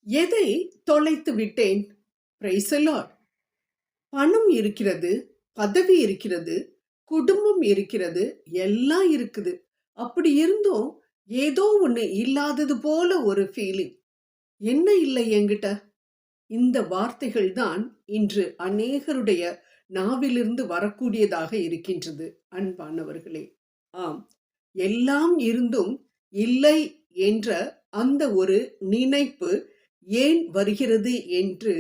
எதை தொலைத்து விட்டேன்? Praise the Lord. பணம் இருக்கிறது, பதவி இருக்கிறது, குடும்பம் இருக்கிறது, எல்லாம் இருக்குது. அப்படி இருந்தும் ஏதோ ஒண்ணு இல்லாதது போல ஒரு ஃபீலிங். என்ன இல்லை என்கிட்ட? இந்த வார்த்தைகள் தான் இன்று அநேகருடைய நாவிலிருந்து வரக்கூடியதாக இருக்கின்றது அன்பானவர்களே. ஆம், எல்லாம் இருந்தும் இல்லை என்ற அந்த ஒரு நினைப்பு ஏன் வருகிறது என்று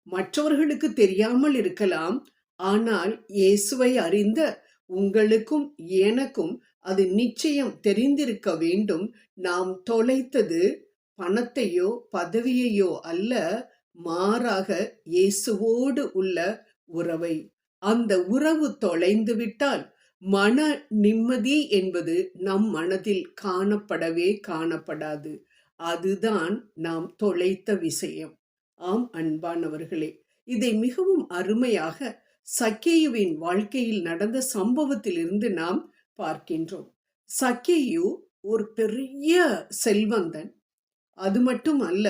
மற்றவர்களுக்கு தெரியாமல் இருக்கலாம். ஆனால் இயேசுவை அறிந்த உங்களுக்கும் எனக்கும் அது நிச்சயம் தெரிந்திருக்க வேண்டும். நாம் தொலைத்தது பணத்தையோ பதவியையோ அல்ல, மாறாக இயேசுவோடு உள்ள உறவை. அந்த உறவு தொலைந்து விட்டால் மன நிம்மதி என்பது நம் மனதில் காணப்படவே காணப்படாது. அதுதான் நாம் தொலைத்த விஷயம். ஆம் அன்பானவர்களே, இதை மிகவும் அருமையாக சக்கேயுவின் வாழ்க்கையில் நடந்த சம்பவத்திலிருந்து நாம் பார்க்கின்றோம். சக்கேயு ஒரு பெரிய செல்வந்தன். அது மட்டும் அல்ல,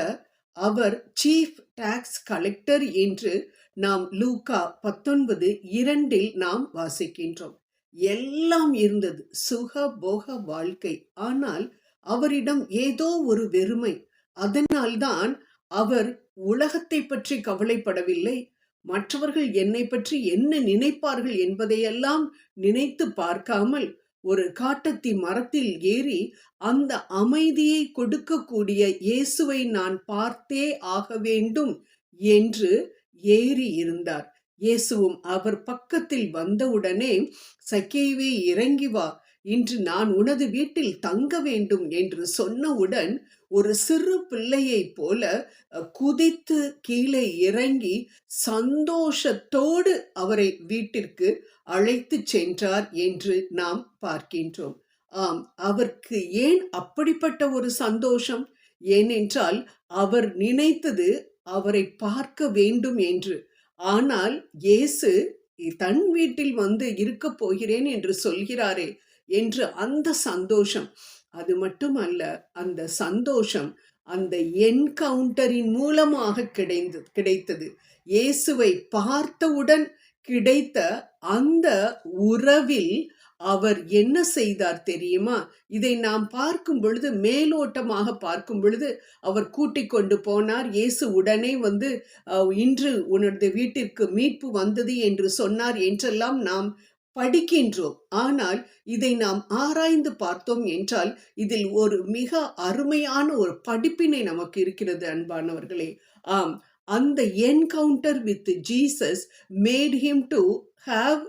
அவர் சீஃப் டாக்ஸ் கலெக்டர் என்று நாம் லூக்கா 19:2 நாம் வாசிக்கின்றோம். எல்லாம் இருந்தது, சுக போக வாழ்க்கை. ஆனால் அவரிடம் ஏதோ ஒரு வெறுமை. அதனால்தான் அவர் உலகத்தை பற்றி கவலைப்படவில்லை. மற்றவர்கள் என்னை பற்றி என்ன நினைப்பார்கள் என்பதையெல்லாம் நினைத்து பார்க்காமல் ஒரு காட்டத்தி மரத்தில் ஏறி அந்த அமைதியை கொடுக்கக்கூடிய இயேசுவை நான் பார்த்தே ஆக வேண்டும் என்று ஏறி இருந்தார். இயேசுவும் அவர் பக்கத்தில் வந்தவுடனே, சக்கேயுவே இறங்கி வா, இன்று நான் உனது வீட்டில் தங்க வேண்டும் என்று சொன்னவுடன் ஒரு சிறு பிள்ளையைப் போல குதித்து கீழே இறங்கி சந்தோஷத்தோடு அவரை வீட்டிற்கு அழைத்து சென்றார் என்று நாம் பார்க்கின்றோம். ஆம், அவருக்கு ஏன் அப்படிப்பட்ட ஒரு சந்தோஷம்? ஏனென்றால் அவர் நினைத்தது அவரை பார்க்க வேண்டும் என்று. ஆனால் இயேசு தன் வீட்டில் வந்து இருக்க போகிறேன் என்று சொல்கிறாரே என்று அந்த சந்தோஷம். அது மட்டுமல்ல, அந்த சந்தோஷம் அந்த என்கவுண்டரின் மூலமாக கிடைத்தது. இயேசுவை பார்த்தவுடன் கிடைத்த அந்த உறவில் அவர் என்ன செய்தார் தெரியுமா? இதை நாம் பார்க்கும் பொழுது, மேலோட்டமாக பார்க்கும் பொழுது, அவர் கூட்டிக் கொண்டு போனார். இயேசு உடனே வந்து இன்று உனது வீட்டிற்கு மீட்பு வந்தது என்று சொன்னார் என்றெல்லாம் நாம் படிக்கின்றோம். ஆனால் இதை நாம் ஆராய்ந்து பார்த்தோம் என்றால் இதில் ஒரு மிக அருமையான ஒரு படிப்பினை நமக்கு இருக்கிறது அன்பானவர்களே. ஆம், அந்த encounter with Jesus mat him to have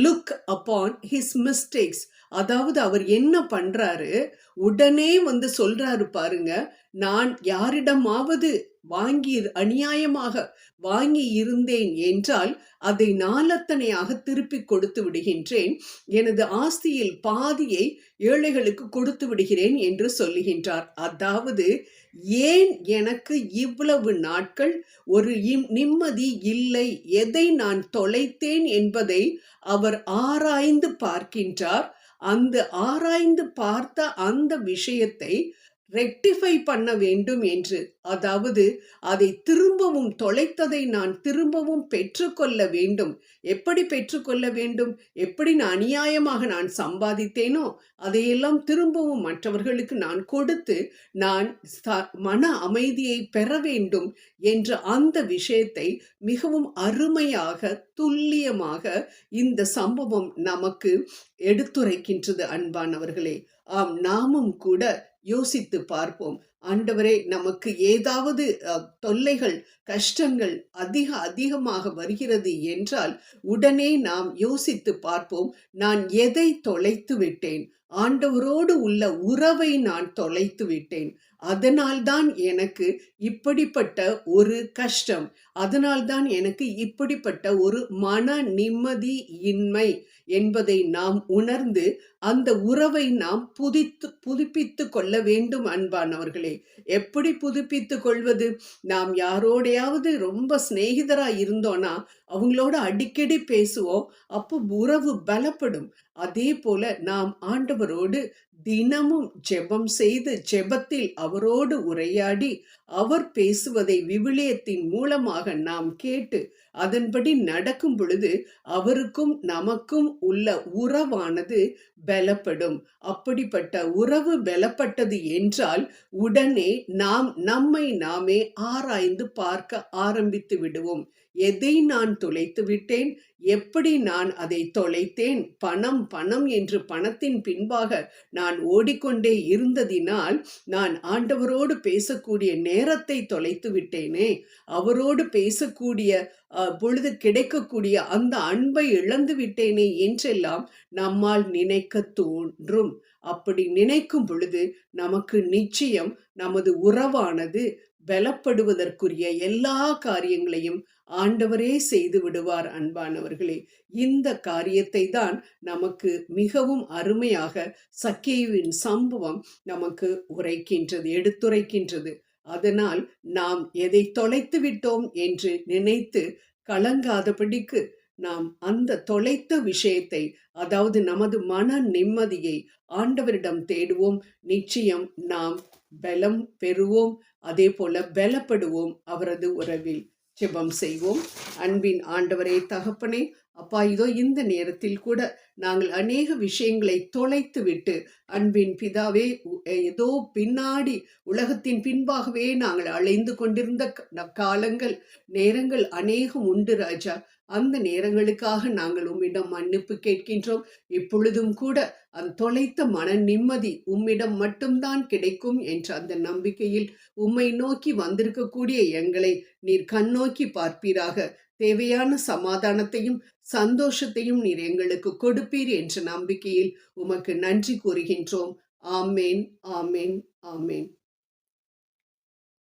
look upon his mistakes. அதாவது அவர் என்ன பண்றாரு, உடனே வந்து சொல்றாரு பாருங்க, நான் யாரிடமாவது அநியாயமாக வாங்கி இருந்தேன் என்றால் அதை நாலத்தனையாக திருப்பி கொடுத்து விடுகின்றேன், எனது ஆஸ்தியில் பாதியை ஏழைகளுக்கு கொடுத்து விடுகிறேன் என்று சொல்லுகின்றார். அதாவது ஏன் எனக்கு இவ்வளவு நாட்கள் ஒரு நிம்மதி இல்லை, எதை நான் தொலைத்தேன் என்பதை அவர் ஆராய்ந்து பார்க்கின்றார். அந்த ஆராய்ந்து பார்த்த அந்த விஷயத்தை ரெக்டிஃபை பண்ண வேண்டும் என்று, அதாவது அதை திரும்பவும், தொலைத்ததை நான் திரும்பவும் பெற்றுக்கொள்ள வேண்டும். எப்படி பெற்றுக்கொள்ள வேண்டும்? எப்படி நான் அநியாயமாக நான் சம்பாதித்தேனோ அதையெல்லாம் திரும்பவும் மற்றவர்களுக்கு நான் கொடுத்து நான் மன அமைதியை பெற வேண்டும் என்ற அந்த விஷயத்தை மிகவும் அருமையாக துல்லியமாக இந்த சம்பவம் நமக்கு எடுத்துரைக்கின்றது அன்பானவர்களே. ஆம், நாமும் கூட யோசித்து பார்ப்போம். ஆண்டவரே, நமக்கு ஏதாவது தொல்லைகள், கஷ்டங்கள் அதிகமாக வருகிறது என்றால் உடனே நாம் யோசித்து பார்ப்போம், நான் எதை தொலைத்து விட்டேன்? ஆண்டவரோடு உள்ள உறவை நான் தொலைத்து விட்டேன். அதனால்தான் எனக்கு இப்படிப்பட்ட ஒரு கஷ்டம், அதனால்தான் எனக்கு இப்படிப்பட்ட ஒரு மன நிம்மதி இன்மை என்பதை நாம் உணர்ந்து அந்த உறவை நாம் புதுப்பித்து கொள்ள வேண்டும் அன்பானவர்களே. எப்படி புதுப்பித்து கொள்வது? நாம் யாரோடையாவது ரொம்ப சிநேகிதரா இருந்தோம்னா அவங்களோட அடிக்கடி பேசுவோம், அப்போ உறவு பலப்படும். அதே போல நாம் ஆண்டவரோடு தினமும் ஜெபம் செய்து ஜெபத்தில் அவரோடு உரையாடி அவர் பேசுவதை விவிலியத்தின் மூலமாக நாம் கேட்டு அதன்படி நடக்கும் பொழுது அவருக்கும் நமக்கும் உள்ள உறவானது பலப்படும். அப்படிப்பட்ட உறவு பலப்பட்டது என்றால் உடனே நாம் நம்மை நாமே ஆராய்ந்து பார்க்க ஆரம்பித்து விடுவோம். எதை நான் தொலைத்து விட்டேன், எப்படி நான் அதை தொலைத்தேன், பணம் பணம் என்று பணத்தின் பின்பாக நான் ஓடிக்கொண்டே இருந்ததினால் நான் ஆண்டவரோடு பேசக்கூடிய நேரத்தை தொலைத்து விட்டேனே, அவரோடு பேசக்கூடிய பொழுது கிடைக்கக்கூடிய அந்த அன்பை இழந்து விட்டேனே என்றெல்லாம் நம்மால் நினைக்க தோன்றும். அப்படி நினைக்கும் பொழுது நமக்கு நிச்சயம் நமது உறவானது பலப்படுவதற்குரிய எல்லா காரியங்களையும் ஆண்டவரே செய்து விடுவார். அன்பானவர்களே, இந்த காரியத்தை தான் நமக்கு மிகவும் அருமையாக சக்கேயுவின் சம்பவம் நமக்கு உரைக்கின்றது, எடுத்துரைக்கின்றது. அதனால் நாம் எதை தொலைத்து விட்டோம் என்று நினைத்து கலங்காதபடிக்கு நாம் அந்த தொலைத்த விஷயத்தை, அதாவது நமது மன நிம்மதியை ஆண்டவரிடம் தேடுவோம். நிச்சயம் நாம் பலம் பெறுவோம், அதே போல பலப்படுவோம். அவரது உறவில் ஜெபம் செய்வோம். அன்பின் ஆண்டவரே, தகப்பனே, அப்பா, இதோ இந்த நேரத்தில் கூட நாங்கள் அநேக விஷயங்களை தொலைத்து விட்டு, அன்பின் பிதாவே, ஏதோ பின்னாடி உலகத்தின் பின்பாகவே நாங்கள் அலைந்து கொண்டிருந்த காலங்கள், நேரங்கள் அநேகம் உண்டு ராஜா. அந்த நேரங்களுக்காக நாங்கள் உம்மிடம் மன்னிப்பு கேட்கின்றோம். இப்பொழுதும் கூட அந்த தொலைத்த மன நிம்மதி உம்மிடம் மட்டும்தான் கிடைக்கும் என்ற அந்த நம்பிக்கையில் உம்மை நோக்கி வந்திருக்கக்கூடிய எங்களை நீர் கண்ணோக்கி பார்ப்பீராக. தேவையான சமாதானத்தையும் சந்தோஷத்தையும் நீர் எங்களுக்கு கொடுப்பீர் என்ற நம்பிக்கையில் உமக்கு நன்றி கூறுகின்றோம். ஆமேன், ஆமேன், ஆமேன்.